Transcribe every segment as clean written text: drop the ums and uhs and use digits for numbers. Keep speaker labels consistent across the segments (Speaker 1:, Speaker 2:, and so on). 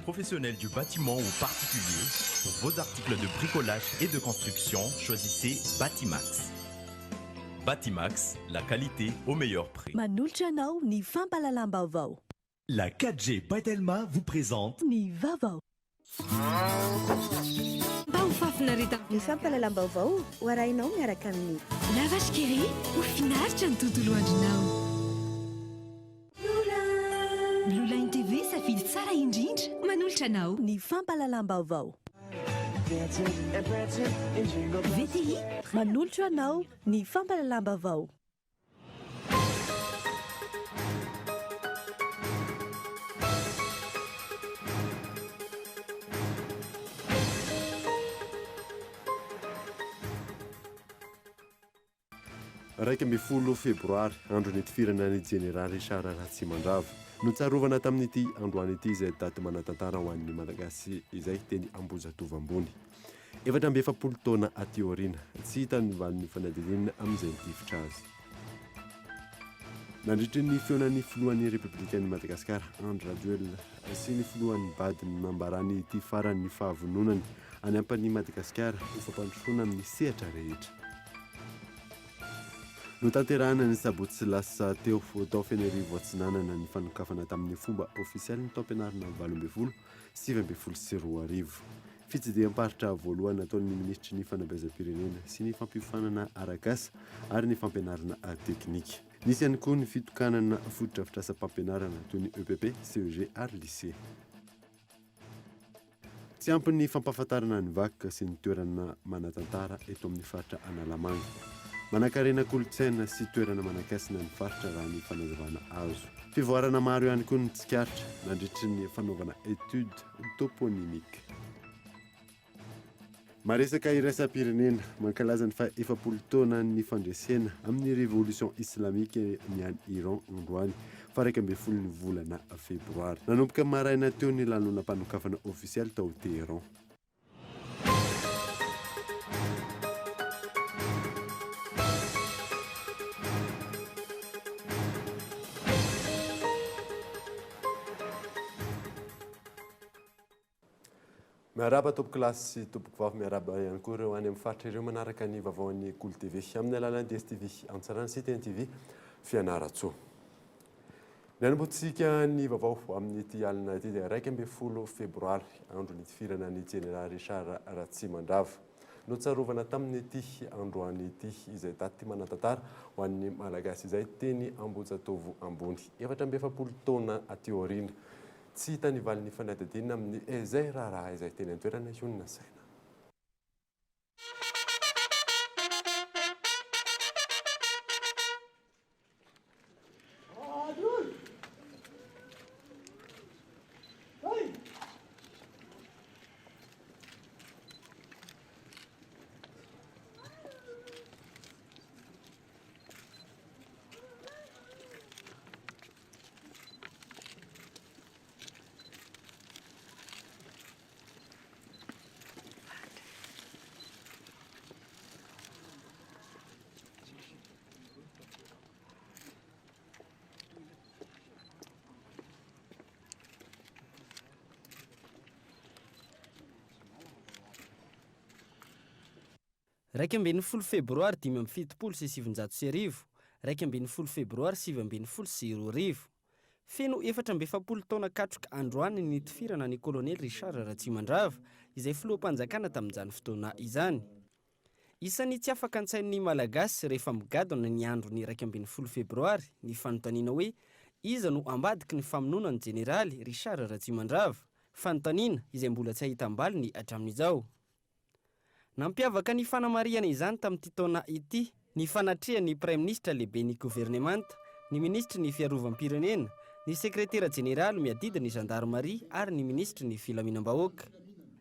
Speaker 1: professionnels du bâtiment ou particuliers, pour vos articles de bricolage et de construction, choisissez Batimax. Batimax, la qualité au meilleur prix.
Speaker 2: Manolotra anao ny fampalalam-baovao.
Speaker 3: La 4G Patelma vous présente
Speaker 2: Ny vaovao.
Speaker 4: Ny fampalalam-baovao ho arahinao miaraka amin'ny
Speaker 5: Lavage kely ho finaritra ny tontolo andronao. Blue Line TV safidy tsara indrindra manolotra anao.
Speaker 2: Ny fampalalam-baovao.
Speaker 5: VTI
Speaker 2: manolotra anao ny fampalalam-baovao.
Speaker 6: Raika amby folo febroary andron'ny tifirana ny General Richard Ratsimandrava notsarovana tamin'ity androany ity izay daty manatantara ho an'ny Malagasy izay teny Ambozatova ambony. Efatra amby efapolo taona aty aoriana tsy hita ny valin'ny fanadinina amin'izay nitifitra azy. Nandritry ny feonan'ny filohan'ny Republikan'i Madagasikara Andry Rajoelina sy ny filohan'ny badiny nambarany ity faran'ny fahavononany any ampan'ny Madagasikara ho fampandrosoana amin'ny sehatra rehetra. Notanterahana ny sabotsy sy lasa teo tao Fenerivo Atsinanana ny fanokafana tamin'ny fomba ofisialy ny taom-pianarana 2024 Fitsidiam-paritra voalohany nataon'ny ministry ny fanabeazam-pirenena sy ny fampifanana arak'asa ary ny fampianarana teknika. Nisy ihany koa ny fitokanana fotodrafitrasa-pampianarana toy ny EPP, CEG ary lycée. Tsy ampy ny fampahafantarana ny vaky sy ny toerana manatantara eto amin'ny faritra Analamanga. Manakarena kolotsaina sy toerana manakasina ny faritra raha ny fanazavana azo. Fivoarana maro ihany koa ny tsikaritra nandritry ny fanaovana étude toponimique. Maresaka iraisam-pirenena mankalaza ny efapolo taona ny fandresena amin'ny révolution islamike ny any Iran androany faraka amby folo ny volana febroary. Nanomboka maraina teo ny lanonam-panokafana ofisialy tao Teheran. Miaraba tompoko lasy sy tompoko vavy miaraba ihany koa ireo any amin'ny faritra ireo manaraka ny vaovaon'ny Gol TV amin'ny alalan'ny DSTV Antsarana sy TNTV Fianaratsoa. Ny anombotsika ny vaovao amin'ity alina ity dia 1 febroary andro nitifirana ny General Richard Ratsimandrava notsarovana tamin'ity androany ity izay daty manatantara ho an'ny Malagasy izay teny Ambozatovo ambony. Efatra amby efapolo taona aty aoriana. Tsy hita ny valin'ny fanadinina amin'ny izay raha izay teny an-toerana ionina saina.
Speaker 7: Raika ambin'ny folo febroary 577 raika ambin'ny folo febroary 720 feno efatra amby efapolo taona katroka androany ny tifirana ny kolonely Richard Ratsimandrava izay filoham-panjakana tamin'izany fotoana izany. Isan'ny tsy afaka an-tsain'ny Malagasy rehefa migadona ny andro ny raika ambin'ny folo febroary ny fanontaniana hoe iza no ambadiky ny famononan'ny Generaly Richard Ratsimandrava, fanontaniana izay mbola tsy ahita-mbali ny hatramin'izao. Nampiavaka ny fanamariana izany tamin'ity taona ity ny fanatrehan'ny Prime Ministre lehibe ny gouvernemanta, ny ministry ny fiarovam-pirenena, ny sekretera jeneraly miadida ny gendarmerie ary ny ministry ny filaminam-bahoaka.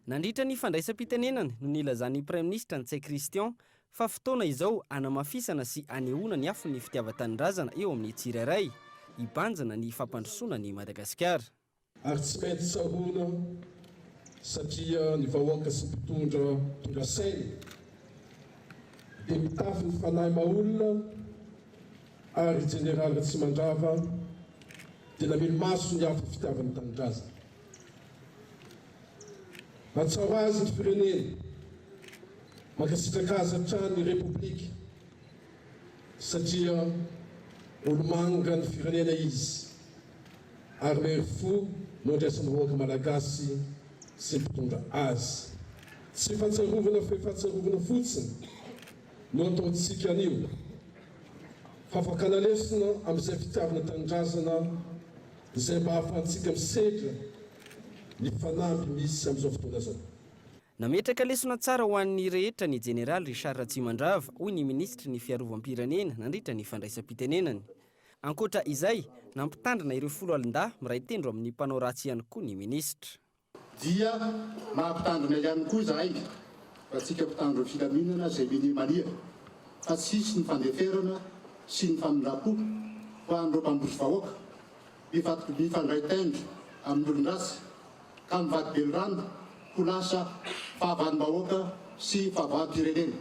Speaker 7: Nandritra ny fandraisam-pitenenany no nilazan'ny Prime Ministre Ntsay Christian fa fotoana izao anamafisana sy anehoana ny afo ny fitiavan-tanindrazana eo amin'ny tsirairay, hibanjana ny fampandrosoana ny Madagasikara.
Speaker 8: Ary tsy maintsy sahoana satria ny vahoaka sy mpitondra tondra saina dia mitafy ny fanahy maolona ary General Ratsimandrava dia namelo maso ny afo fitiavan'ny tanindrazana. Mahatsao azy ny firenena mankasitraka azy hatrany repoblika satria olo manga ny firenena izy ary mery fo no andraisan'ny vahoaka malagasy sy mpitondra azy. Tsy fahatsiarovana fahatsiarovana fotsiny no ataontsika anio fa afaka lesona amin'izay fitiavana tanindrazana izay mba hahafahantsika misedra ny fanampy misy amin'izao fotoana zao.
Speaker 7: Nametraka lesona tsara ho an'ny rehetra ny Jeneraly Richard Ratsimandrava hoy ny ministra ny fiarovam-pirenena nandritra ny fandraisam-pitenenany. Ankoatra izay, nampitandrina ireo folo alin-dahy miray tendro amin'ny mpanao ratsy ihany koa ny ministra.
Speaker 9: Dia mampitandrina ihany koa zahay fa tsika mpitandro filaminana izay minimania fa tsisy ny fandeferana sy ny famindrapo ho an'ireo mpambory vahoaka mifandray tendro amin'ny olon-drasy ka mivady belorano ho lasa fahavadim-bahoaka sy fahavadam-pirenena.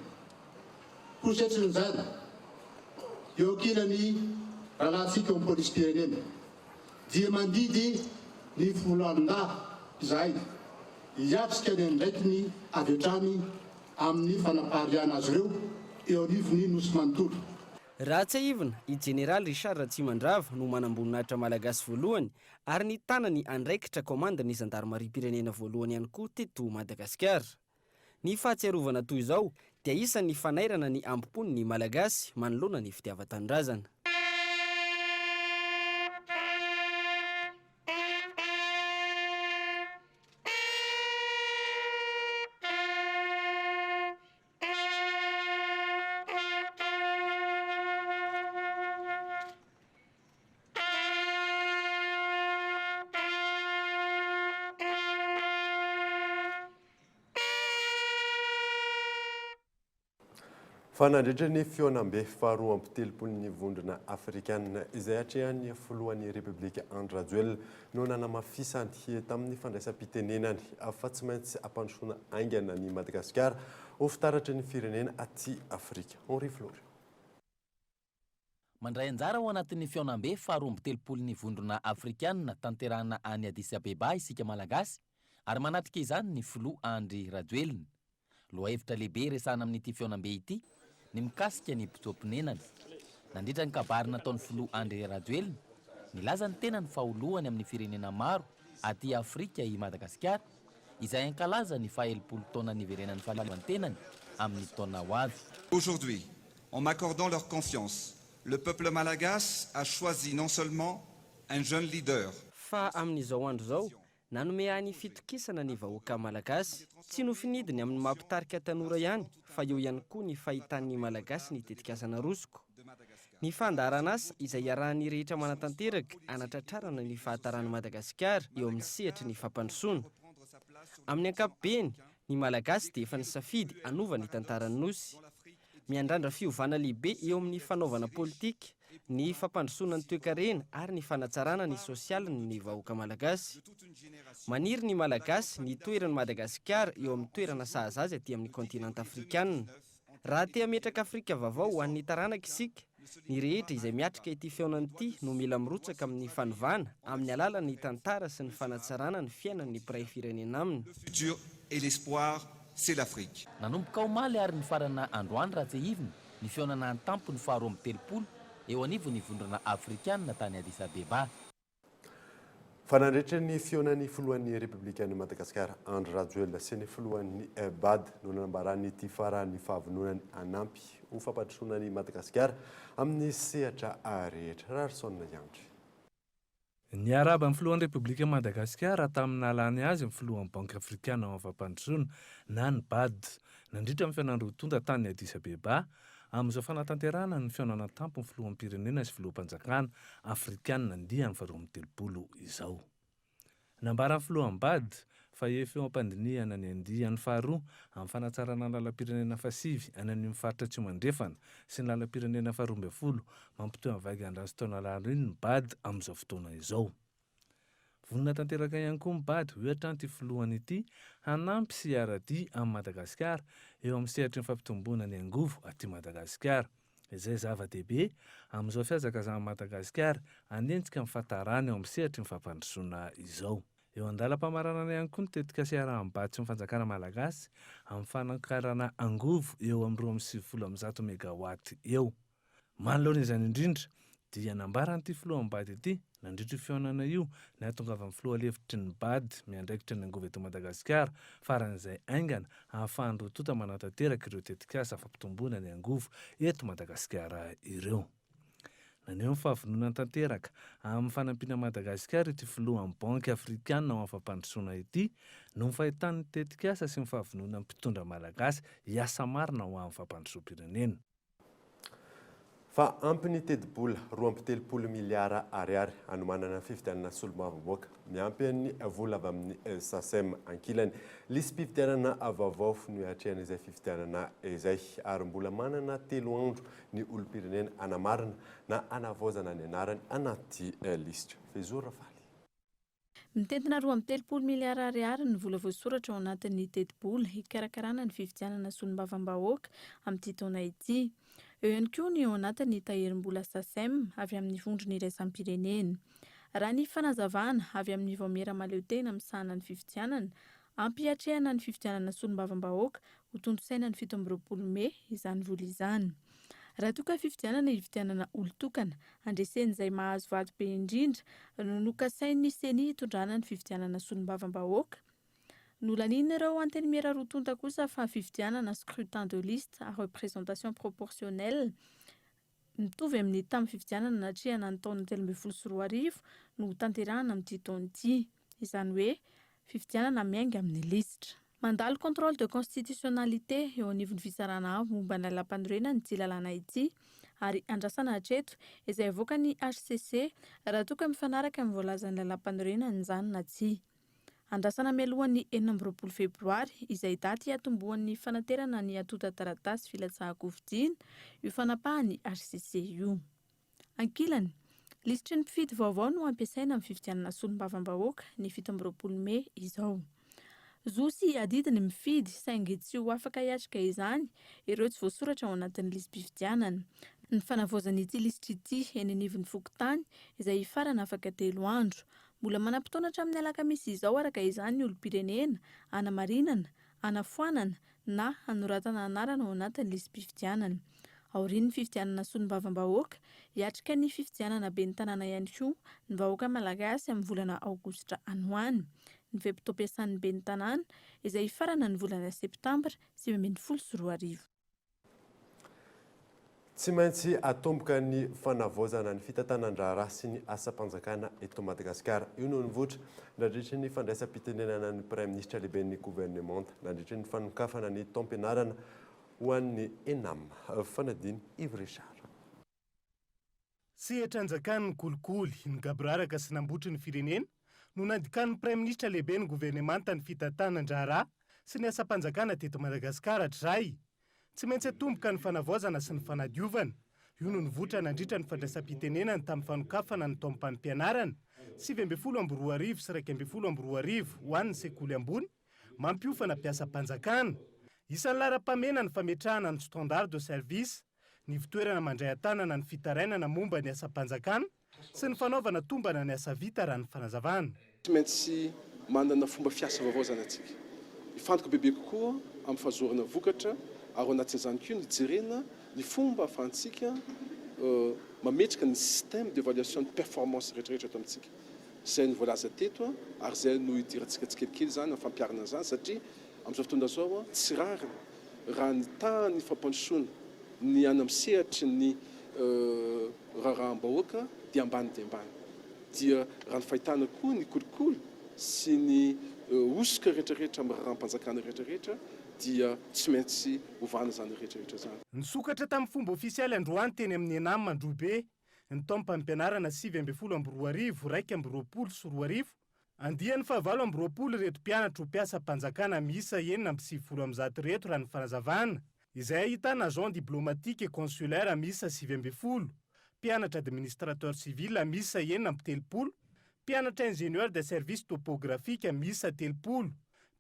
Speaker 9: Kosetsin'izany eo ankilany rahalahintsika amin'ny polisy-pirenena dia mandidy ny folo alin-dahy izahay hiatrika ny andraikiny avy hatrany amin'ny fanapahariana azy ireo eo anivony nosy manontolo.
Speaker 7: Raha tsy ahivina, i Jeneraly Richard Ratsimandrava no manamboninahitra malagasy voalohany ary ny tanany andraikitra komanda ny zandarmarim-pirenena voalohany ihany koa teto Madagasikara. Ny fahatsiarovana toy izao dia isan'ny fanairana ny ampopon'ny malagasy manoloana ny fitiavan-tanindrazana.
Speaker 6: Fanandritra ny fionam-be faharoa amby telopolon'ny vondrona afrikanina izay hatrehan'ny foloan'ny repoblika Andry Rajoelina no nanamafisany tamin'ny fandraisam-pitenenany fa tsy maintsy ampandrosoana aingana ny Madagasikara ho fitaratra ny firenena aty Afrika. Henri Flory.
Speaker 10: Mandray anjara ao anatin'ny fionam-be faharoa amby telopolon'ny vondrona afrikanina tanterahana any Addis Abeba isika malagasy ary manatrika izany ny filoha Andry Rajoelina. Lohahevitra lehibe resahana amin'ity fionam-be ity ny mikasika ny mpitso-pinenany. Nandritra ny kabary nataon'ny filoha Andry Rajoelina, nilaza ny tenany faholohany amin'ny firenena maro aty Afrika i Madagasikara, izay ankalaza ny faha-70 taona niverenan'ny fahaleovantenany amin'ny taona ho avy.
Speaker 11: Aujourd'hui, en m'accordant leur confiance, le peuple malagasy a choisi non seulement un jeune leader.
Speaker 7: Fa amin'izao andro zao, nanome any fitokisana ny vahoaka malagasy, tsy nofinidiny amin'ny mampitarika tanora ihany, fa eo ihany koa ny fahitan'ny malagasy ny tetikasana rosoko. Ny fandarana azy izay iarahan'ny rehetra manatanteraka anatratrarana ny fahatarany Madagasikara eo amin'ny sehatra ny fampandrosoana. Amin'ny ankapobeny, ny malagasy dia efa nisafidy hanova ny tantarany nosy. Miandrandra fiovana lehibe eo amin'ny fanaovana politika, ny fampandrosoana ny toe-karena ary ny fanatsarana ny sosialiny ny vahoaka malagasy. Maniry ny malagasy ny toeran'ny Madagasikara eo amin'ny toerana sahaza azy aty amin'ny kontinanta afrikanina. Raha te hametraka Afrika vaovao ho an'ny taranaka isika, ny rehetra izay miatrika ity feonan'ity no mila mirotsaka amin'ny fanovana amin'ny alalan'ny tantara sy ny fanatsarana ny fiainan'ny mpiray firenena aminy.
Speaker 11: Le futur et l'espoir, c'est l'Afrique.
Speaker 10: Nanomboka omaly ary ny farana androany raha tsy ahivina ny fionana an-tampo ny faharoa amby telopolo eo anivony vondrona afrikanina tany Addis Abeba.
Speaker 6: Fanandritra ny fionan'ny foloan'ny repoblikan'ny Madagasikara Andry Rajoelina sy ny foloan'ny BAD no nanambarany ity farany fahavononany anampy ho fampandrosoana ny Madagasikara amin'ny sehatra rehetra. Rarsona Yandry.
Speaker 12: Ny araba amin'ny filohan'ny Repoblika Madagasikara tamin'ny alany azy amin'ny filohan'ny Banka Afrikana ao fampandrosoana na ny BAD nandritra amin'ny fiainan'roa tany Addis Abeba amin'izao fanatanterahana ny fionana tampo ny filohan'ny pirenena sy filoham-panjakana Afrikanina andiany faharoa amby telopolo izao. Nambaran'ny filohan'ny BAD fa efa eo ampandinihana ny andiany faharoa amin'ny fanatsarana ny lalam-pirenena fasivy any amin'ny faritra Tsimandrefana sy ny lalam-pirenena faharoa amby folo mampitoy amin'ny vaga andraso taona lany ny BAD amin'izao fotoana izao. Vonina tanteraka ihany koa ny BAD ho atranty filohany ity hanampy sy hiara-dia amin'ny Madagasikara eo amin'ny sehatry ny fampitomboana ny angovo aty Madagasikara. Izay zava-dehibe amin'izao fiazakazan'ny Madagasikara anentsika ny fahatarany eo amin'ny sehatry ny fampandrosoana izao. eo andalam-pamaranana ihany koa nitetika siarahambatsy ny fanjakana malagasy amin'ny fanakarana angovo eo amin'ny 2.1 megawatt eo. Manoloan'izany indrindra dia nambaran'ity filoam-bady ity nandritra fionana io ny ahatonga amin'ny filoha lefitry ny bady miandraikitra ny angovo eto Madagasikara faran'izay aingana ahafahan'ny rotota manatanteraka ireo tetikasa fampitomboana ny angovo eto Madagasikara ireo. Naneo ny fahavonona tanteraka amin'ny fanampiana Madagasikara ity filohan'ny banky afrikana ao afa-pandrosoana ity no ny fahitan'ny tetikasa sy ny fahavonona ny mpitondra malagasy hiasa marina ho amin'ny fampandrosoam-pirenena.
Speaker 6: Fa ampy ny tedi-bola 2.3 miliara ariary anomanana fifidianana solombavamboaka miampy ny vola avy amin'ny SACEM ankilany. Lisy mpifidianana vaovao no hiatrehana izay fifidianana izay ary mbola manana 3 andro ny olom-pirenena anamarina na anavaozana ny anarany anaty lisitra. Fezora Faly.
Speaker 13: Mitentina 2.3 miliara ariary ny vola voasoratra ao anatin'ny tedi-bola hikarakarana ny fifidianana solombavambahoaka amin'ity taona ity. Eo ihany koa ny ao anatin'ny taherim-bola SACEM avy amin'ny vondrony iraisam-pirenena. Raha ny fanazavana avy amin'ny vaomera maleo-tena misahana ny fifidianana, ampiatrehana ny fifidianana solombavambahoaka ho tontosaina ny 17 Mey izany vola izany. Raha toa ka fifidianana hifidianana olo-tokana, andresen'izay mahazo vady be indrindra no nokasain'ny seni hitondrana ny fifidianana solombavambahoaka. Nolanina ireo antenimera rotonta kosa fa fifidianana scrutin de liste à représentation proportionnelle mitovy amin'ny tamin'ny fifidianana natrehana ny taona 2014 no tanterahana amin'ity taona ity. Izany hoe fifidianana miainga amin'ny lisitra. Mandalo contrôle de constitutionnalité eo anivon'ny fisarana momba ny lalam-pandroena ny tsilalana ity ary andrasana hatreto izay avoaka ny HCC raha toa ka mifanaraka amin'ny voalazan'ny lalam-pandroena nyzany na tsy. Andrasana mialohan'ny 24 Febroary izay daty atombohan'ny fanaterana ny atota taratasy filatsahako-vidiana io fanapahan'ny HCC io. Ankilany, lisitry ny mpifidy vaovao no ampiasaina amin'ny fifidianana solombavambahoaka ny 17 Mey izao. Zosy adidiny mifidy saingy tsy ho afaka hiatrika izany ireo tsy voasoratra ao anatin'ny listy mpifidianana. Ny fanavaozan'ity lisitra ity eny anivon'ny fokontany izay hifarana afaka 3 andro. Mbola manam-potoana hatramin'ny alakamisy izao araka izany ny olom-pirenena hanamarinana, hanafoanana na hanoratana anarana ao anatin'ny listy mpifidianana. Aorian'ny fifidianana solombavambahoaka hiatrika ny fifidianana ben'ny tanàna ihany koa ny vahoaka malagasy amin'ny volana aogositra any ho any. Ny fepi-taom-piasan'ny ben'ny tanàna izay hifarana ny volana septambra 2024.
Speaker 6: Tsy maintsy atomboka ny fanavaozana ny fitantanan-draharaha sy ny asa-panjakana eto Madagasikara. Io no nivoatra nandritra ny fandraisam-pitenenana ny praiminisitra lehiben'ny gouvernemanta nandritra ny fanokafana ny taom-pianarana ho an'ny ENAM. Fanadiny Yves Richard.
Speaker 14: Sehatranjakan'ny kolikoly ny gabraraka sy nambotry ny firenena no nandikan'ny praiminisitra lehiben'ny gouvernemanta ny fitantanan-draharaha sy ny asa-panjakana teto Madagasikara hatrizay. Tsy maintsy atomboka ny fanavaozana sy ny fanadiovana. Io no nivoatra nandritra ny fandraisam-pitenenana tamin'ny fanokafana ny taom-pampianarana 7.12 sy 2.12 ho an'ny sekoly ambony mampiofana mpiasa-panjakana. Isan'ny lara-pamena ny fametrahana ny standard de service, ny fitoerana mandray antanana ny fitarainana momba ny asa-panjakana sy ny fanaovana tombana ny asa vita raha ny fanazavana.
Speaker 8: Tsy maintsy manana fomba fiasa vaovao antsika. Ifantoka bebe kokoa amin'ny fahazorana vokatra ary anatin'izany koa ny jerena ny fomba ahafahantsika mametraka ny système d'évaluation de performance rehetrarehetra eto amintsika. Izay ny voalaza teto ary izay no hidirantsika tsikelikely zany amin'ny fampiarana zany satria amin'izao fotoana zao tsy rariny raha ny tany fampandrosoana ny any amin'ny sehatry ny raharaham-bahoaka dia ambany dia raha ny fahitana koa ny kolikoly sy ny osoka rehetrarehetra amin'ny raharam-panjakana rehetrarehetra dia tsy maintsy ovana zany rehetrarehetra zany.
Speaker 14: Nisokatra tamin'ny fomba ofisialy androany teny amin'ny ENAM Mandrobe ny taom-pampianarana 7.12 2.20 andian'ny 7.20 reto mpianatra ho mpiasa-panjakana miisa 9.70 reto raha ny fanazavana izay ahitana agent diplomatique et consulaire miisa 7.20, mpianatra administrateur civil miisa 9.30, mpianatra ingénieur de service topographique miisa 30,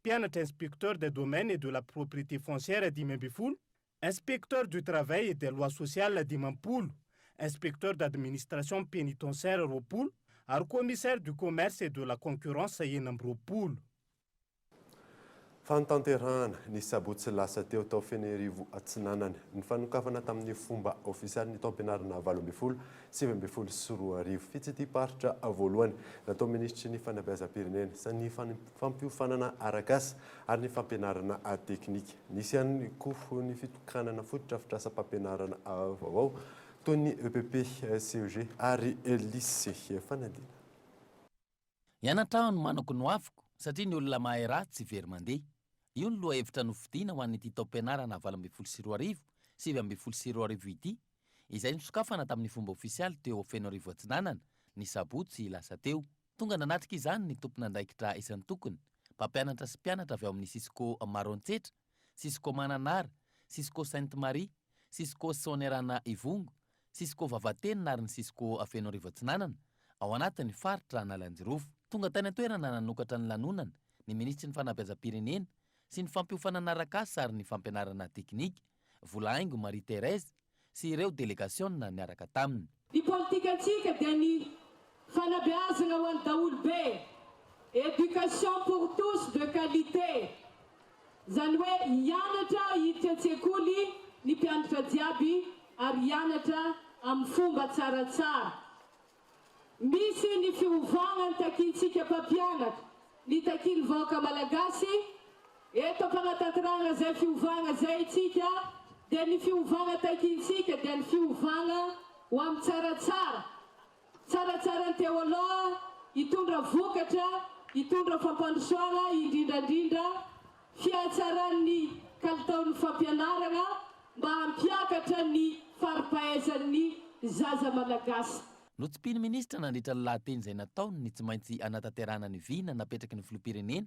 Speaker 14: mpianatra inspecteur des domaines et de la propriété foncière 10.20, inspecteur du travail et des lois sociales 10.20, inspecteur d'administration pénitentiaire 20, ary commissaire du commerce et de la concurrence enina amby roapolo.
Speaker 6: Fanotanterahana ny sabotsy lasa teo tao Fenerivo Atsinanana ny fanokafana tamin'ny fomba ofisialy ny taom-pianarana 20 sy 24 fitsity-paritra voalohany natao ministry ny fanabeazam-pirenena sy ny fampiofanana arakasa ary ny fampianarana teknika. Nisy ihany koa ny fitokanana fototra-fitrasa-pampianarana vaovao toy ny EPP, CEG ary lycée fanadina.
Speaker 10: Ianatra no manako no afiko satria ny olona mahay raha tsy very mandeha. Io ny loha hevitra nofidiana ho an'ity taom-pianarana 2024 sy 2025 ity, izay nisokafana tamin'ny fomba ofisialy teo Fenerivo Atsinanana ny sabotsy lasa teo. Tonga nanatrika izany ny tompon'andraikitra isan'ny tokony, mpampianatra sy mpianatra avy ao amin'ny Sisco Maroantsetra, Sisco Mananara, Sisco Sainte Marie, Sisco Sonerana Ivongo, Sisco Vavatenina ary ny Sisco Fenerivo Atsinanana ao anatin'ny faritra Nalanjirofo. Tonga tany an-toerana nanokatra ny lanonana ny ministry ny fanabeazam-pirenena sy ny fampiofanana arakasa ary ny fampianarana teknika Volaingo Marie Thérèse sy ireo délégationna niaraka taminy.
Speaker 15: Ny politikantsika dia ny fanabeazana ho an'ny daholo be, éducation pour tous de qualité. Zany hoe hianatra hiditra an-tsekoly ny mpianatra jiaby ary hianatra amin'ny fomba tsaratsara. Misy ny fiovana ny takintsika mpampianatra, ny takiny vahoaka malagasy, eto mpanatanterahana zay fiovana zay itsika, dia ny fiovana takintsika dia ny fiovana ho amin'ny tsaratsara. Tsaratsara ny teo aloha, hitondra vokatra, hitondra fampandrosoana, indrindrandrindra, fiatsaran'ny kalitaon'ny fampianarana mba hampiakatra ny faripahaizan'ny zaza malagasy.
Speaker 10: Notsipiny ministra nandritra ny lahateny izay nataony ny tsy maintsy anatanterahana ny vina napetraky ny filoham-pirenena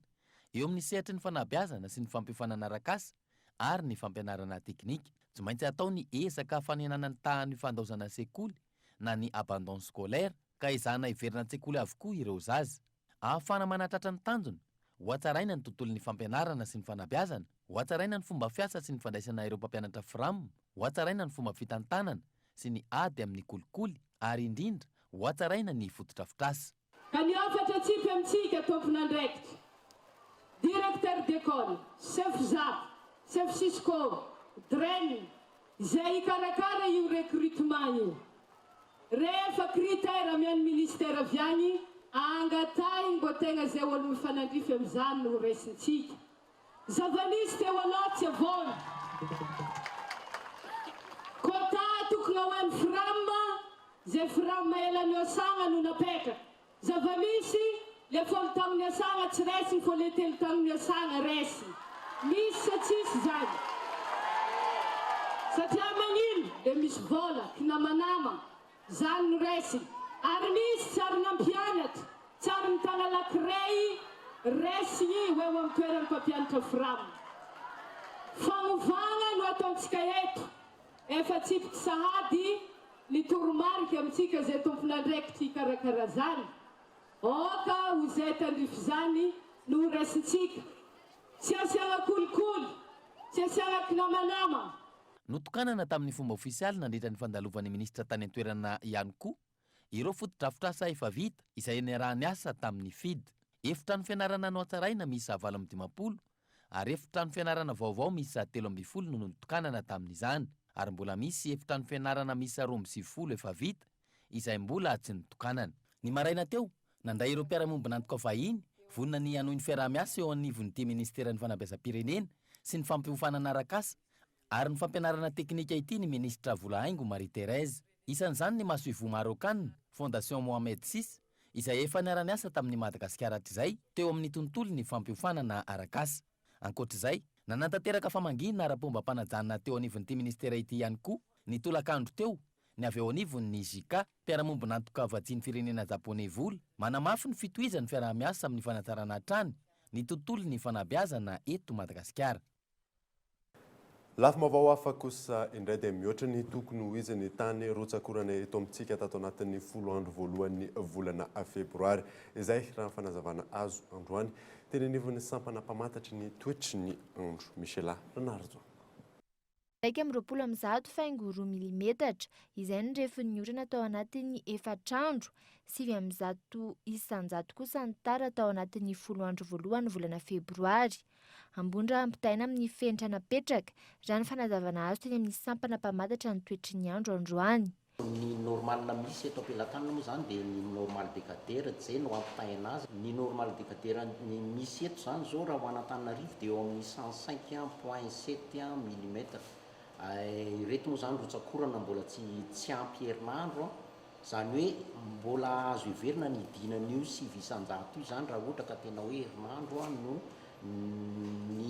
Speaker 10: eo amin'ny sehatry ny fanabeazana sy ny fampiofanana arakasa ary ny fampianarana teknika. Tsy maintsy ataony ezaka fanenana ny tahan'ny fandaozana sekoly na ny abandon scolaire ka izana hiverina an-tsekoly avokoa ireo zaza. Ahafana manatratra ny tanjona, hoatsaraina ny tontolon'ny fampianarana sy ny fanabeazana, hoatsaraina ny fomba fiasa sy ny fandraisana ireo mpampianatra FRAM, hoatsaraina ny fomba fitantanana sy ny ady amin'ny kolikoly ary indrindra hoatsaraina ny fototra-fitrasa.
Speaker 15: Ka ny afatra tsipy amintsika tompon'andraikitra, directeur d'école, chef ZAP, chef Sisco, DREN, izay hikarakara io recrutement io. Rehefa critère amin'ny ministère avy any, angatahiny mbo tegna zay olo mifanandrify amin'izany no resintsika. Zava-misy teo aloha tsy avona. Kota tokony ho an'ny FRAM, zay FRAM ela niasagna no napetraka. Zava-misy le folo tamin'ny asagna tsy resiny fo le telo tamin'ny asagna resiny. Misy sa tsisy zany. Satria magnino dia misy vola, kinamanama, zany no resiny. Ary misy tsary nampianatra, tsary mitana lakiray, resiny hoe amin'ny toerany mpampianatra FRAM. Fanovana no ataontsika eto, efa tsipika sahady ny toromarika amintsika zay tompon'andraikitra hikarakara zany. Oka ho zay tandrify zany no resintsika. Tsy asiana kolikoly, tsy asiana kinamanama.
Speaker 10: Notokanana tamin'ny fomba ofisialy nandritra ny fandalovan'ny ministra tany an-toerana ihany koa ireo fototra-fitrasa efa vita izay niarahany asa tamin'ny FID. Efitrano fianarana no hatsaraina misa 720 ary efitrano fianarana vaovao misa 320 no notokanana tamin'izany. Ary mbola misy efitrano fianarana misa 270 efa vita izay mbola tsy notokanana. Ny maraina teo nandray ireo mpiara-momba nantoka vahiny vonina ny hanohy ny fiaraha-miasa eo anivon'ity ministeran'ny fanabeazam-pirenena sy ny fampiofanana arakasa ary ny fampianarana teknika ity ny ministra Volaingo Marie Thérèse. Isan'izany ny Masoivo Marocanina, Fondation Mohamed VI, izay efa niara-niasa tamin'ny Madagasikara hatr'izay teo amin'ny tontolo ny fampiofanana arakasa. Ankoatr'izay, nanantanteraka famangina ara-pombam-panajanona teo anivon'ity ministera ity ihany koa ny tolakandro teo ny avy eo anivon'ny JICA, mpiara-momba nantoka vatsiny firenena Japonais vola, manamafy ny fitohizan'ny fiaraha-miasa amin'ny fanatsarana hatrany ny tontolo ny fanabeazana eto Madagasikara.
Speaker 6: Lafim-baovao hafa kosa indray dia mihoatra ny tokony ho izy ny tany rotsakorana eto amintsika tato anatin'ny 10 andro voalohan'ny volana febroary. Izay raha fanazavana azo androany tenenivon'ny sampana mpamantatry ny toetry ny andro. Michela Renardo.
Speaker 16: 2.1 milimetatra izay ny refin'ny orana tao anatin'ny 4 andro 700 kosa ny tara tao anatin'ny 10 andro voalohany volana febroary. Ambondra ampitaina amin'ny fenitra napetraka raha ny fanazavana azo teny amin'ny sampana mpamadatra ny toetry ny andro androany.
Speaker 17: Ny normal misy eto ampelantanana moa zany dia ny normal décadaire zay no ampitaina azy. Ny normal décadaire ny misy eto zany zao raha ho an'Antananarivo dia eo amin'ny 105.7 mm. Ireto moa zany rotsakorana mbola tsy ampy herinandro, zany hoe mbola azo iverina ny idinan'io 900 io zany raha ohatra ka tena hoe herinandro no ny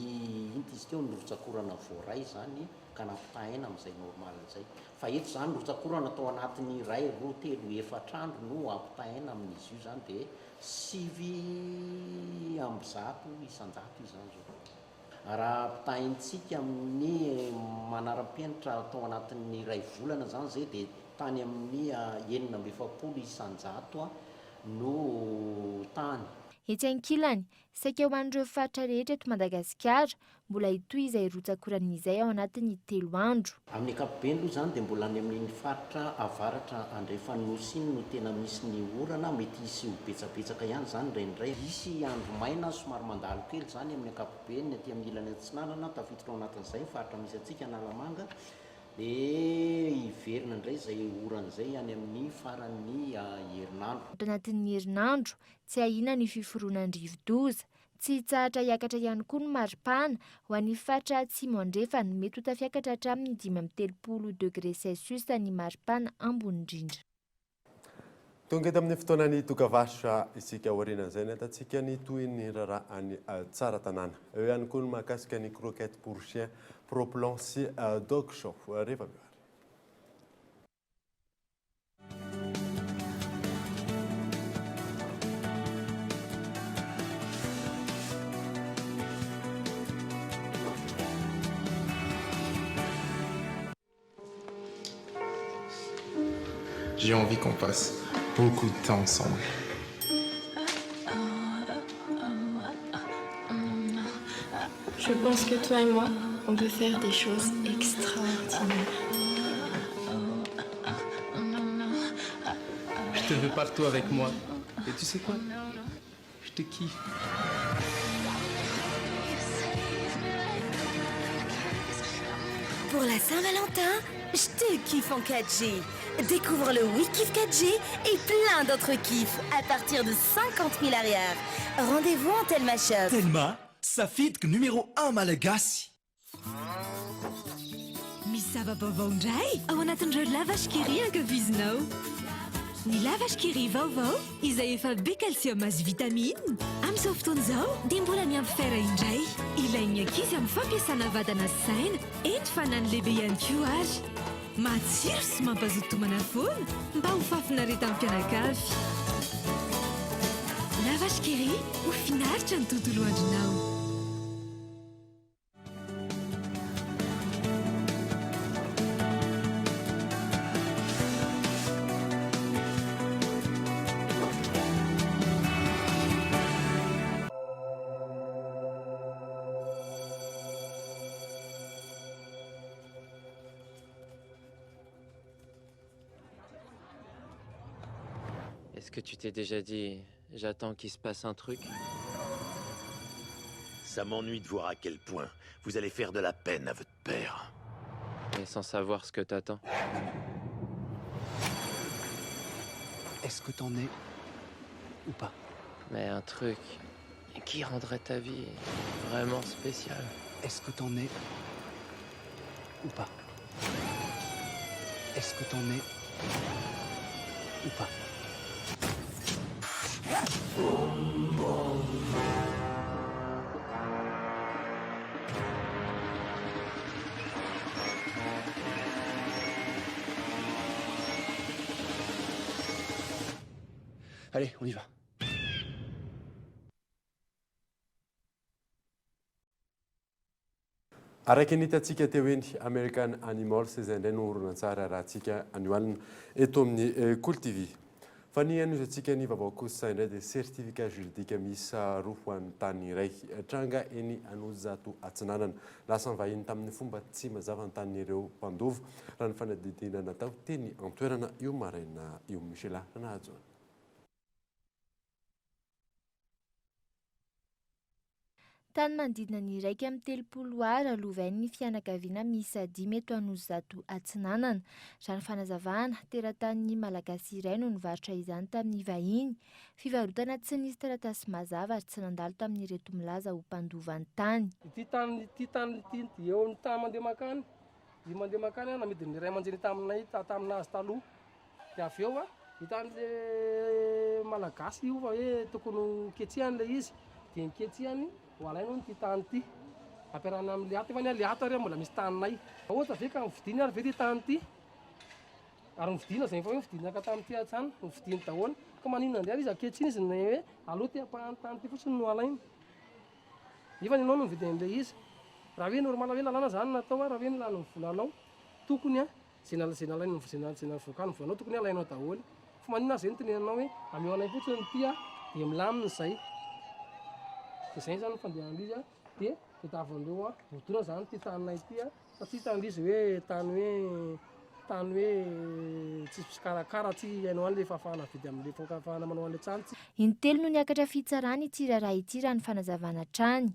Speaker 17: izy teo ny rotsakorana voaray zany ka nampitaina amin'izay normal zay. Fa eto zany rotsakorana atao anatin'ny 1, 2, 3, 4 andro no ampitaina amin'izy io zany dia 700 isan-jato io zany zao. Raha ampitaintsika amin'ny manara-penitra atao anatin'ny 2 volana zany zay dia tany amin'ny 970 isan-jato no tany.
Speaker 16: Etsy ankilany, saika ho an'ireo faritra rehetra eto Madagasikara, mbola itoy izay rotsakoran'izay ao anatin'ny 3 andro.
Speaker 17: Amin'ny ankapobeny aloha zany dia mbola any amin'ny faritra avaratra andrefanosy iny no tena misy ny orana, mety hisy ho betsabetsaka ihany zany indraindray. Misy andro maina somary mandalo kely zany amin'ny ankapobeny, aty amin'ny ilany Atsinanana tafiditra ao anatin'izay faritra misy antsika Analamanga. Dia iverina indray izay oran'izay any amin'ny faran'ny herinandro.
Speaker 16: Anatin'ny herinandro tsy ahina ny fiforonan rivo-doza, tsy tsahatra hiakatra ihany koa ny maripana ho an'ny faritra atsimo andrefana mety ho tafiakatra hatramin'ny 5.3°C ny maripana ambony indrindra.
Speaker 6: Tonga eto amin'ny fotoanany dokavasitra isika aorianan'izay ny atantsika ny toy ny raharaha any tsara tanàna. Eo ihany koa ny mahakasika ny croquette pour chien, proplan sy dog show rehefa avy.
Speaker 18: J'ai envie qu'on passe beaucoup de temps ensemble.
Speaker 19: Je pense que toi et moi, on peut faire des choses extraordinaires.
Speaker 20: Je te veux partout avec moi. Et tu sais quoi? Je te kiffe.
Speaker 21: Pour la Saint-Valentin, je te kiffe en 4G. Découvre le WeKiff 4G et plein d'autres kiffs à partir de 50 000 arrières. Rendez-vous en Telma Shop.
Speaker 3: Telma, safidiko numéro 1 malagasy.
Speaker 5: Misy zava-baovao indray ao anatin'ireo lavashkiri ankafizinao. Ny lavashkiri vaovao izay efa be calcium azy vitamine. Amin'izao fotoana izao dia mbola miampy fera indray. Ilain'ny ankizy amin'ny fampiasana vatana sy saina, eny fa na ny lehibe ihany koa ary. Matsiro sy mampazoto homana foana mba ho fafinareta amin'ny mpianakavy. Lavashkiri ho finaritra ny tontolo andronao.
Speaker 22: Est-ce que tu t'es déjà dit, j'attends qu'il se passe un truc?
Speaker 23: Ça m'ennuie de voir à quel point vous allez faire de la peine à votre père.
Speaker 22: Mais sans savoir ce que t'attends.
Speaker 20: Est-ce que t'en es ou pas?
Speaker 22: Mais un truc qui rendrait ta vie vraiment spéciale.
Speaker 20: Est-ce que t'en es ou pas? Est-ce que t'en es ou pas? Allez, on y va.
Speaker 6: Araka ny hitantsika teo eny American Animals izay indray no horonan-tsara raha antsika anioalina eto amin'ny Cool TV. fa ny anozatsika ny vaovao kosa indray dia certificat juridika miisa roa ho an'ny tany iray tranga eny Anozato Atsinanana lasa nivahiny tamin'ny fomba tsy mazava ny tanin'ireo mpandovo raha ny fanadidina natao teny antoerana io maraina io Michela Ranahajoana.
Speaker 16: Tany manodidina ny iraika amin'ny 30 ara lovain'ny fianakaviana miisa 5 eto Anozato Atsinanana. Raha ny fanazavana teratany malagasy iray no nivarotra izany tamin'ny vahiny. Fivarotana tsy nisy taratasy mazava ary tsy nandalo tamin'ireto milaza ho mpandovan'ny tany.
Speaker 1: Ity tany eo amin'ny tany mandeha makany namidy ny ray aman-jeny taminay taminazy taloha. Dia avy eo ny tany malagasy io fa hoe tokony ketrihany ilay izy dia niketsihany ho alaino ny tany ity ampiarahana amin'ny liata fa ny liata ary mbola misy taninay ohatra ve ka nividiana ary ve ty tany ity ary nividiana zay fa hoe nividiana ka tamin'ity atsany nividiany daholo ka maninona indray izy akehitriny izy ny hoe aloha ty ampahany tany ity fotsiny no alainy nefa ianao no nividy an'ilay izy raha hoe normal hoe lalàna zany natao raha hoe nilany ny volanao tokony zay nalainy zay voakany ny volanao tokony alainao daholo fa maninona zay notenenanao hoe ameo anay fotsiny ity dia milamina zay. Izay zany fandehan'izy dia tadiavin'ireo vodona zany ty taninay ity fa tsy tan'izy hoe tany hoe tsy karakara tsy hainao an'ilay fahafahana vidy amin'ilay fahafahana manao an'ilay trano.
Speaker 16: Intelo no niakatra fitsarana ity raharaha ity raha ny fanazavana trany.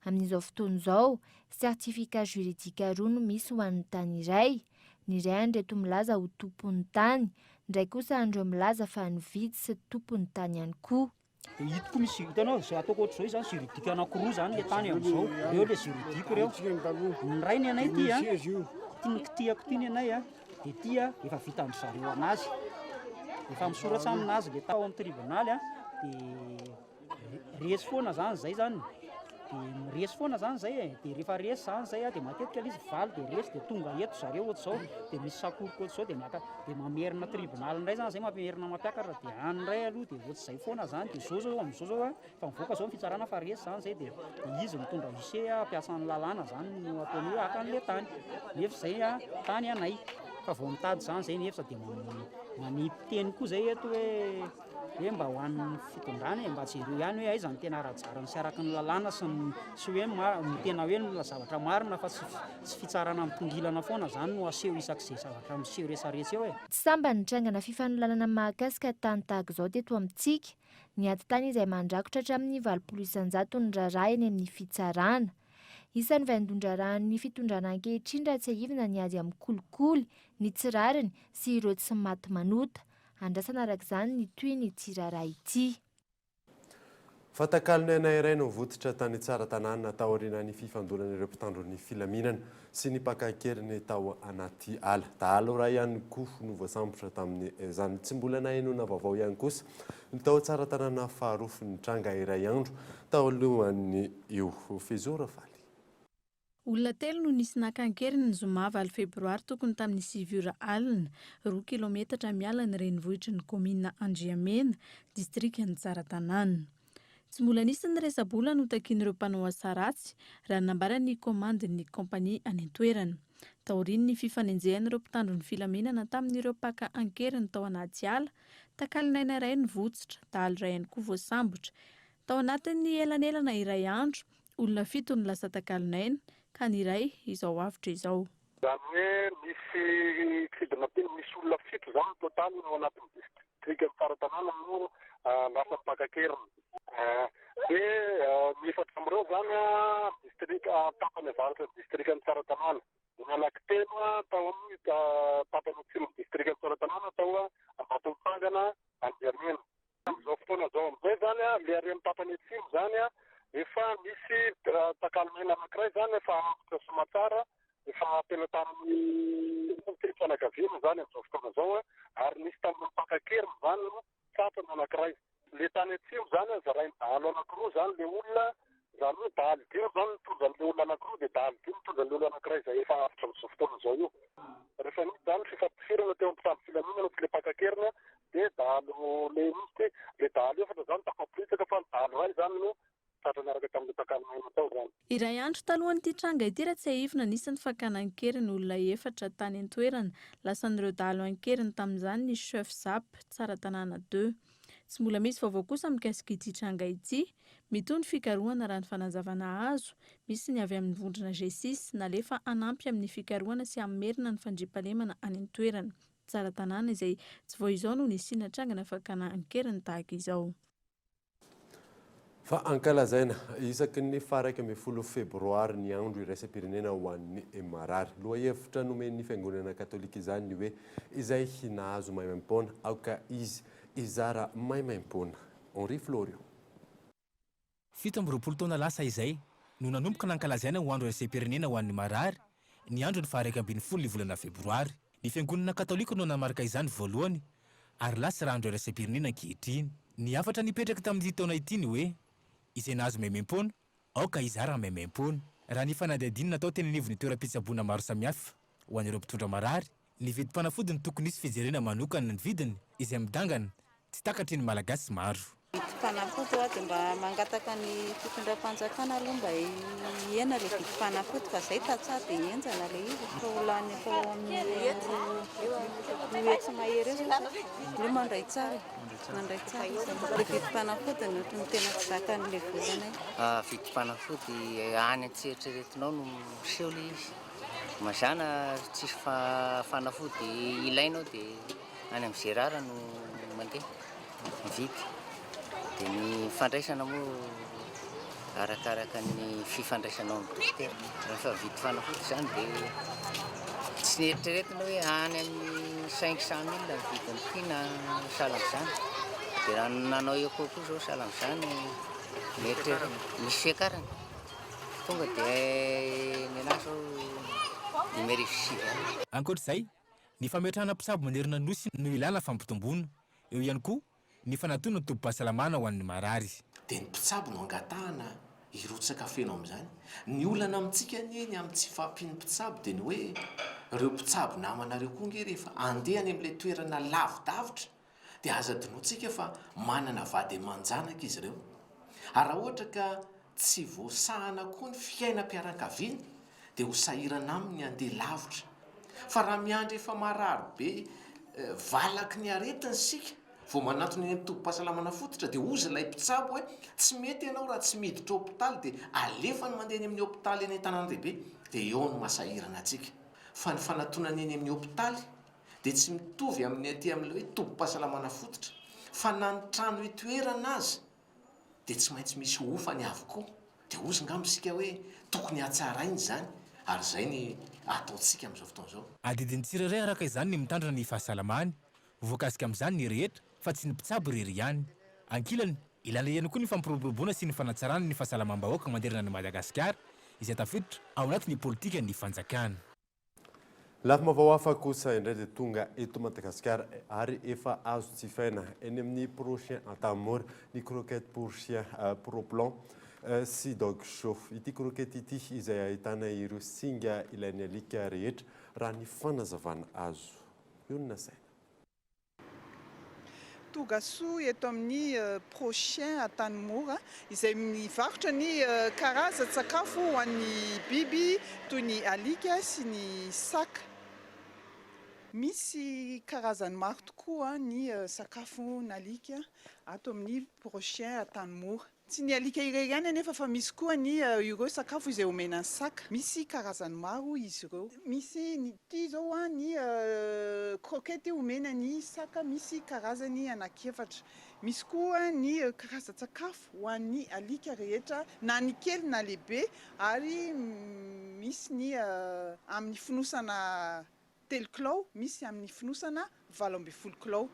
Speaker 16: Amin'izao fotoana izao, sertifika juridika roa no misy ho an'ny tany iray. Ny iray andreto milaza ho tompon'ny tany, ndray kosa andreo milaza fa nividy sy tompon'ny tany ihany koa.
Speaker 2: Hitako misy hitanao zay ataoko ohatr'izao zany juridika anankiroa zany le tany amin'izao reo le juridiko reo ny ray ny anay ty tiako ty ny anay dia ty efa vita amin'ny zareo anazy efa misoratra aminazy le tao amin'ny tribonaly dia resy foana zany zay zany dia miresy foana zany zay dia rehefa resy zany zay dia matetika izy valy dia resy dia tonga eto zareo ohatr'izao dia misy sakoroko ohatr'izao dia mamerina tribonaly indray zany zay mamerina mampiakatra dia any indray aloha dia ohatr'izay foana zany dia zao amin'izao zao fa mivoaka zao fitsarana fa resy zany zay dia izy mitondra huissier ampiasan'ny lalàna zany no ataony hoe haka an'ilay tany nefa zay tany anay fa vao mitady zany zay nefa dia manipy-teny koa zay eto hoe mba ho an'ny fitondrany mba tsy ireo ihany hoe aiza ny tena rajarany sy araky ny lalàna sy hoe tena hoe zavatra marina fa tsy fitsarana mitongilana foana zany no aseho isak'izay zavatra miseho rehetrarehetra eo
Speaker 16: Tsy samba nitrangana fifanolalana mahakasika tany tahaka izao teto amintsika. Ny aty tany izay mandrakotra hatramin'ny 700 ny raharaha eny amin'ny fitsarana. Isan'ny vaindon-drarahan'ny fitondrana ankehitriny raha tsy ahivina ny azy amin'ny kolikoly, ny tsirariny sy ireo tsy maty manota. Andrasana arak'izany ny toy ny tsiraraha ity.
Speaker 6: Fatakalina iray no vototra tany tsara tanàna tao aorian'ny fifandonan'ireo mpitandron'ny filaminana sy ny mpakakeriny tao anaty ala. Dahalo raha ihany koa no voasambotra tamin'izany tsy mbola nahainoana vaovao ihany kosa ny tao tsara tanàna faharofin'ny tranga iray andro tao alohan'ny io Fezora Faly.
Speaker 13: Olona telo no nisy nakankeriny ny zoma 9 febroary tokony tamin'ny 7 alina 2 kilometatra miala ny renivohitry ny komina Andriamena distriktan'ny Tsaratanàna. Tsy mbola nisy ny resa-bola no takian'ireo mpanao asa ratsy raha nambarany komandin'ny kompania any an-toerana. Taorian'ny fifanenjehan'ireo mpitandron'ny filamenana tamin'ireo mpaka ankeriny tao anaty ala, takalinaina iray ny votsitra, dahalo iray ihany koa voasambotra. Tao anatin'ny elanelana iray andro, olona 7 no lasa takalinaina ka ny iray izao avitra izao.
Speaker 4: Zany hoe misy kidina misy olona 7 zany totaly ao anatin'ny distriktan'ny Tsaratanàna no lasa mpakakeriny. Dia ny efatra amin'ireo zany tapany avaratra distriktan'ny Tsaratanàna. Ny anankitelo tao amin'ny tapany atsimo distriktan'ny Tsaratanàna tao Ambatolampangana Andriamena. Amin'izao fotoana zao amin'izay zany le ary amin'ny tapany atsimo zany efa misy takalinaina anankiray zany efa afaka Somatsara efa ampelantanan'ny fianakaviana zany amin'izao fotoana zao ary misy tamin'ny mpakakeriny zany no tapany anankiray. Le tany atsimo zany zarainy dahalo anankiroa zany le olona zany hoe dahalo 5 zany mitondran'le olona anankiroa dia dahalo 5 mitondran'le olona anankiray izay efa afitra amin'izao fotoana izao io. Rehefa misy zany fifampifirana teo amin'ny mpitandro filaminana sy le mpakakerina dia dahalo le misy le dahalo efatra zany tafapolitsaka fa ny dahalo iray zany no tratra niaraka tamin'le mpakanina tao zany.
Speaker 13: Iray andro talohan'ity tranga ity raha tsy ahivina nisy ny fakanan-kery ny olona efatra tany an-toerana. Lasa n'ireo dalo an-keriny tamin'izany ny chef zap tsara tanàna 2. Tsy mbola misy vaovao kosa mikasika ity tranga ity. Mitony fikarohana raha ny fanazavana azo. Misy ny avy amin'ny vondrona G6 nalefa anampy amin'ny fikarohana sy amerina ny fandriampahalemana any an-toerana. Tsara tanàna izay tsy vao izao no nisina trangana fakanan-keriny tahaka izao.
Speaker 6: Fa ankalazaina isaky ny faraka ambin'ny 10 febroary ny andro iraisam-pirenena ho an'ny marary. Lohahevitra nomen'ny fiangonana katolika izany hoe izay nahazo maimaimpona aoka izy izara maimaimpona. Henri Florio.
Speaker 7: 17 taona lasa izay no nanomboka nankalazaina ho andro iraisam-pirenena ho an'ny marary ny andro ny faraka ambin'ny 10 ny volana febroary. Ny fiangonana katolika no namarika izany voalohany ary lasa raha andro iraisam-pirenena ankehitriny. Ny afatra nipetraka tamin'ity taona ity ny hoe izay nahazo maimaimpona aoka izara maimaimpona. Raha ny fanadihadiny natao teny anivon'ny toeram-pitsaboana maro samihafa ho an'ireo mpitondra marary, ny vidim-panafody ny tokony isy fijerena manokana ny vidiny izay midangana tsy takatry ny malagasy maro.
Speaker 9: Vidim-panafody dia mba mangataka ny fitondram-panjakana aloha mba hiena ilay vidim-panafody fa izay tatsah dia henjana ilay izy. Fa olany efa amin'ny oetsy mahery eo mandray tsara. Mandray tsara ilay vidim-panafody no tena tsy zakan'ilay volana.
Speaker 11: Vidim-panafody any an-tsieritreretinao no miseho ilay izy. Mazana tsisy fanafody ilainao dia any amin'ny Gérard no mandeha mividy. Dia ny fandraisana moa arakaraka ny fifandraisanao amin'ny dokotera. Rehefa vidy fanafody izany dia tsy nieritreretina hoe any amin'ny 500 000 ny vidiny ity na sahala amin'izany. Dia raha nanao eo kokoa izao sahala amin'izany nieritreretina misy fiakarana. Tonga dia nenazy zao numéro 6.
Speaker 7: Ankoatr'izay, ny fametrahana mpisabo manerina nosy no ilana fampitomboana. Eo ihany koa ny fanatoana tobo-pahasalamana ho an'ny marary.
Speaker 24: Dia ny mpitsabo no angatahana irotsaka feno amin'izany. Ny olana amintsika ny amin'ny tsy fahampian'ny mpitsabo dia ny hoe ireo mpitsabo namanareo koa nge rehefa andehany amin'ilay toerana lavidavitra dia aza dinoantsika fa manana vady aman-janaka izy ireo. Ary raha ohatra ka tsy voasahana koa ny fiainam-piaran-kaviana dia ho sahirana aminy andeha lavitra. Fa raha miandry efa marary be valaky ny aretiny sika vao manatony ny tobo-pahasalamana fototra dia ozy ilay mpitsabo hoe tsy mety ianao raha tsy miditra hôpitaly dia alefa ny mandeha ny amin'ny hôpitaly eny an-tanàn-dehibe dia eo no masahirana antsika. Fa ny fanatonana eny amin'ny hôpitaly dia tsy mitovy amin'ny aty amin'ilay hoe tobo-pahasalamana fototra fa na ny trano hitoerana azy dia tsy maintsy misy ofany avokoa. Dia ozy ngambisika hoe tokony hatsarainy izany ary izay ny ataontsika amin'izao fotoana izao.
Speaker 7: Adidin'ny tsirairay araka izany ny mitandrina ny fahasalamany, voakasika amin'izany ny rehetra fa tsy ny mpitsabo irery ihany. Ankilany, ilana ihany koa ny fampiroboroboana sy ny fanatsarana ny fahasalamam-bahoaka manderina ny Madagasikara izay tafiditra ao anatin'ny politika ny fanjakana.
Speaker 6: Lafim-baovao hafa kosa indray dia tonga eto Madagasikara ary efa azo jifaina eny amin'ny prochain atamora ny croquette pour chien pro plan sy dog show. Ity croquette ity izay ahitana ireo singa ilain'ny alika rehetra raha ny fanazavana azo. Io na saina.
Speaker 25: Togasoa eto amin'ny prochain Antanimora izay mivarotra ny karazan-tsakafo ho an'ny biby toy ny alika sy ny saka. Misy karazany maro tokoa ny sakafo n'alika ato amin'ny prochain Antanimora. Tsy ny alika irery ihany anefa fa misy koa ny ireo sakafo izay omena ny saka. Misy karazany maro izy ireo. Misy ny ity zao ny croquette omena ny saka, misy karazany anankiefatra. Misy koa ny karazan-tsakafo ho an'ny alika rehetra na ny kely na lehibe ary misy ny amin'ny fonosana 3 kilao, misy amin'ny fonosana 12 kilao.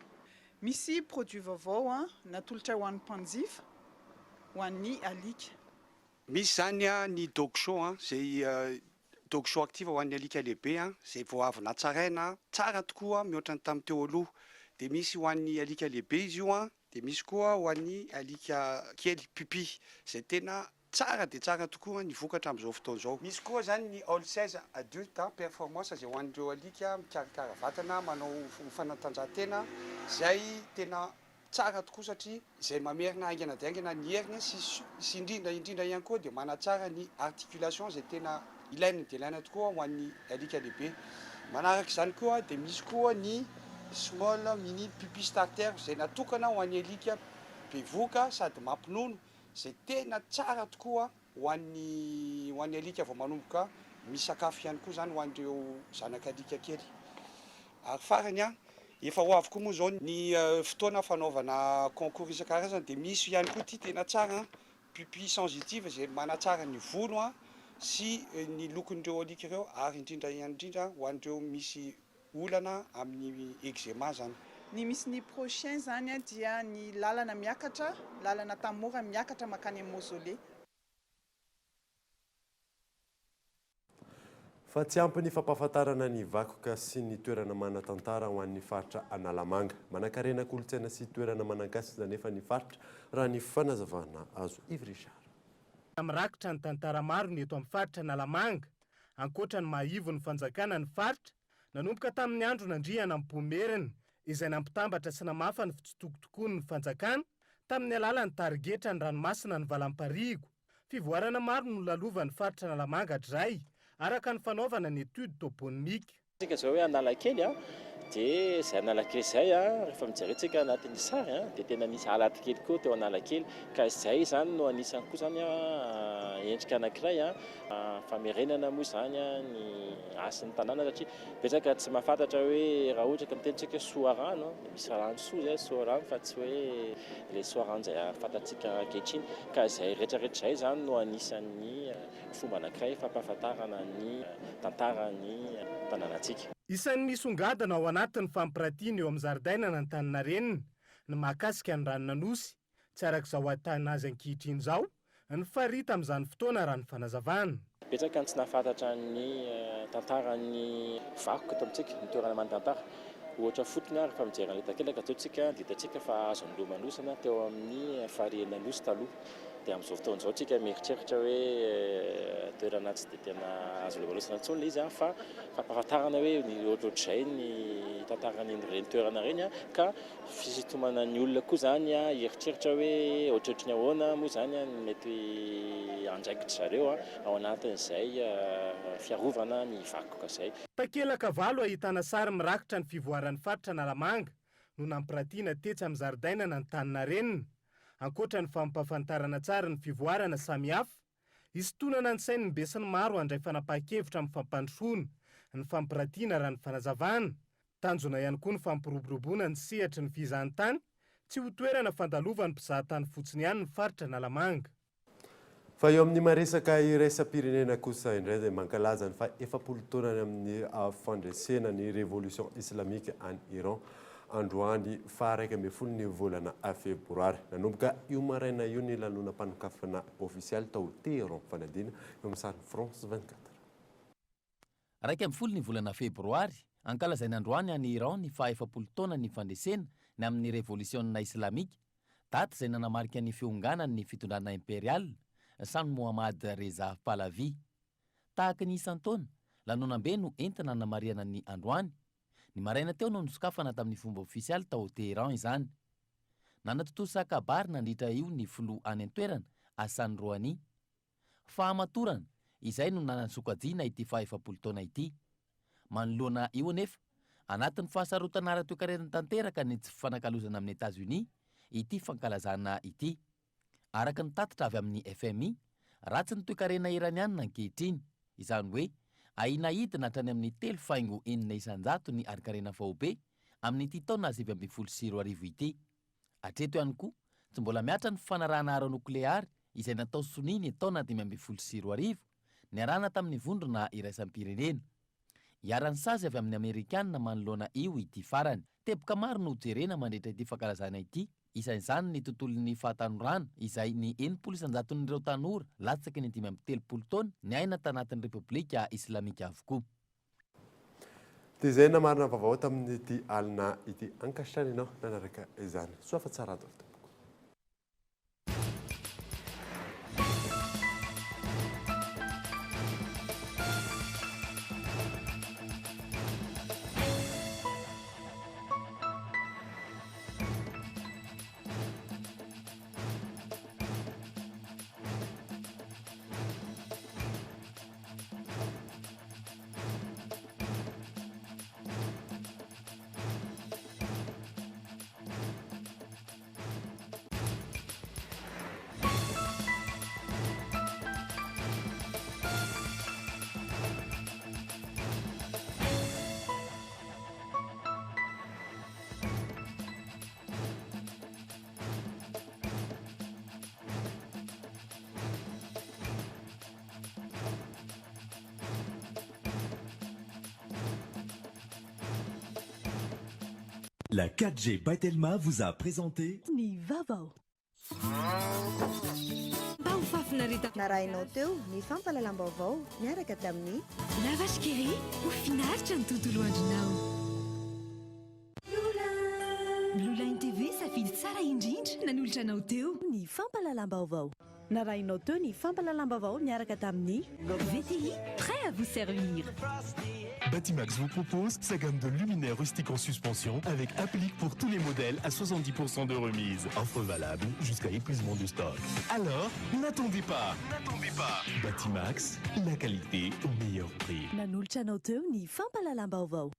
Speaker 25: Misy produit vaovao natolotra ho an'ny mpanjifa ho an'ny alika.
Speaker 26: Misy zany ny dog show izay dog show active ho an'ny alika lehibe izay vao avy natsaraina tsara tokoa mihoatra ny tamin'ny teo aloha. Dia misy ho an'ny alika lehibe izy io dia misy koa ho an'ny alika kely pipi izay tena tsara dia tsara tokoa ny vokatra amin'izao fotoana izao. Misy koa zany ny all 16 adulte performance izay ho an'ireo alika mikarakara vatana manao fanatanjahantena izay tena tsara tokoa satria izay mamerina aingana dia aingana ny heriny sy indrindra ihany koa dia manatsara ny articulation zay tena ilaina dia ilaina tokoa ho an'ny alika lehibe. Manaraka izany koa dia misy koa ny small mini pupille starter izay natokana ho an'ny alika bevoka sady mampinono izay tena tsara tokoa ho an'ny alika vao manomboka misakafo ihany koa zany ho an'ireo zanak'alika kely. Ary farany efa ho avy koa moa zao ny fotoana fanaovana concours isan-karazany dia misy ihany koa ty tena tsara pupille sensitive izay manatsara ny volo sy ny lokon'ireo alika ireo ary indrindra ho an'ireo misy olana amin'ny eczema zany.
Speaker 25: Ny misy ny prochain zany dia ny lalana miakatra, lalana tamora miakatra makany amin'ny mausolée.
Speaker 6: Fa tsy ampy ny fampahafantarana ny vakoka sy ny toerana manan-tantara ho an'ny faritra Analamanga. Manan-karena kolontsaina sy toerana manan-kasina nefa ny faritra raha ny fanazavana azo Yves Richard.
Speaker 8: Mirakitra ny tantara maro ny eto amin'ny faritra Analamanga, ankoatra ny mahaivo ny fanjakana ny faritra, nanomboka tamin'ny andro nandriana amin'ny Pomerina izay nampitambatra sy namafa ny fitsitokotokony ny fanjakana tamin'ny alalan'ny tarigetra ny ranomasina ny valamparigo. Fivoarana maro no lalovan'ny faritra Analamanga hatray araka ny fanaovana ny étude toponimique.
Speaker 10: Tsika zao hoe Analakely dia izay Analakely izay rehefa mijeretsika anatin'ny sary dia tena misy alatikely koa teo Analakely ka izay zany no anisany koa zany endrika anankiray famerenana moa zany ny asin'ny tanàna satria betsaka tsy mahafantatra hoe raha ohatra ka mitenitsika soarano misy rano soa zay soarano fa tsy hoe le soarano izay fantatsika ankehitriny ka izay rehetrarehetra izay zany no anisan'ny fomba anankiray fampahafantarana ny tantarany tanànantsika.
Speaker 8: Isan'ny misongadina ao anatin'ny fampiratiana eo amin'ny zaridainana ny Taninarenina ny mahakasika ny ranon'Anosy tsy arak'izao ahitana azy ankehitriny izao ny farita amin'izany fotoana raha ny fanazavana.
Speaker 10: Betsaka tsy nahafantatra ny tantarany vakoka eto amintsika ny toerana manantantara. Ohatra fotony rehefa mijery ny takelaka teo tsika ditantsika fa azo ny lomanosana teo amin'ny fariana Anosy taloha. Dia amin'izao fotoana izao tsika mieritreritra hoe toerana tsy dia tena azo lomanosana intsony ilay izy fa fampahafantarana hoe ny ohatrohatr'izay ny tantarany ireny toerana ireny ka fisitomana ny olona koa zany hieritreritra hoe ohatrohatry ny ahoana moa zany ny mety andraikitra zareo ao anatin'izay fiarovana ny vakoka izay.
Speaker 8: Takelaka valo ahitana sary mirakitra ny fivoaran'ny faritra Analamanga no nampiratiana tetsy amin'ny zaridainana ny Taninarenina. Ankoatra ny fampahafantarana tsara ny fivoarana samihafa, isitonana ny sainy ny besin'ny maro handray fanapahan-kevitra amin'ny fampandrosoana, ny fampiratiana raha ny fanazavana, tanjona ihany koa ny fampiroboroboana ny sehatry ny fizahantany, tsy ho toerana fandalovany mpizahatany fotsiny ihany ny faritra Analamanga.
Speaker 6: Fa eo amin'ny maresaka iraisam-pirenena kosa indray dia mankalaza ny fa 70 taonany amin'ny fandresena ny révolution islamique any Iran. Androany faha 1 ny volana febroary. Nanomboka io maraina io ny lanonam-panokafana ofisialy tao Teheran fanadina eo amin'ny sary France 24.
Speaker 12: 1 ny volana febroary ankalazaina androany any Iran ny faha 70 taona ny fandresena ny amin'ny révolution islamika, daty izay nanamarika ny fiongana ny fitondrana imperial San Mohammad Reza Pahlavi. Tahaka ny isan-taona, lanonam-be no entina namariana ny androany. Ny maraina teo no nisokafana tamin'ny fomba ofisialy tao Teheran izany. Nanatotoa sakabary nandritra io ny filoha any an-toerana Hassan Rouhani. Fahamatorana izay no nanasokajiana ity faha 70 taona ity. Manoloana io anefa, anatin'ny fahasarotana ara-toekarenany tanteraka ny tsy fanakalozana amin'ny États-Unis ity fankalazana ity. Araka ny tatitra avy amin'ny FMI, ratsy ny toekarena iraniana ankehitriny, izany hoe ahina hidina hatrany amin'ny 3.9 ny arikarena vahobe amin'ny ity taona 2024 ity. Hatreto ihany koa, tsy mbola miatra ny fanarahana ara-nokleary izay natao soniny taona 2024 niarahana tamin'ny vondrona iraisam-pirenena. Iarany sazy avy amin'ny Amerikanina manoloana io ity farany. Teboka maro no jerena mandritra ity fankalazana ity. Isan'izany ny tontolon'ny fahatanorana izay ny 70% n'ireo tanora latsaky ny 530 taona ny aina tanatin'ny Repoblika Islamika avokoa.
Speaker 6: Dia izay namarina vaovao tamin'ity alina ity ankasitrany ianao nanaraka izany. Soa fa tsara tompoko.
Speaker 3: La 4G by Telma vous a présenté
Speaker 5: Ny vaovao. Mba ho fafinareta
Speaker 14: narahinao teo ny fampalalam-baovao miaraka tamin'ny
Speaker 5: Lavage Kiri ho finaritra ny tontolo andronao. Blue Line TV safidy tsara indrindra nanolotra anao teo
Speaker 14: ny fampalalam-baovao narahinao teo ny fampalalam-baovao miaraka tamin'ny
Speaker 5: VTI, prêt à vous servir.
Speaker 15: Batimax vous propose sa gamme de luminaires rustiques en suspension avec applique pour tous les modèles à 70% de remise. Offre valable jusqu'à épuisement de stock. Alors, n'attendez pas. Batimax, la qualité au meilleur prix.
Speaker 14: nanolotra anao teo ny fampalalam-baovao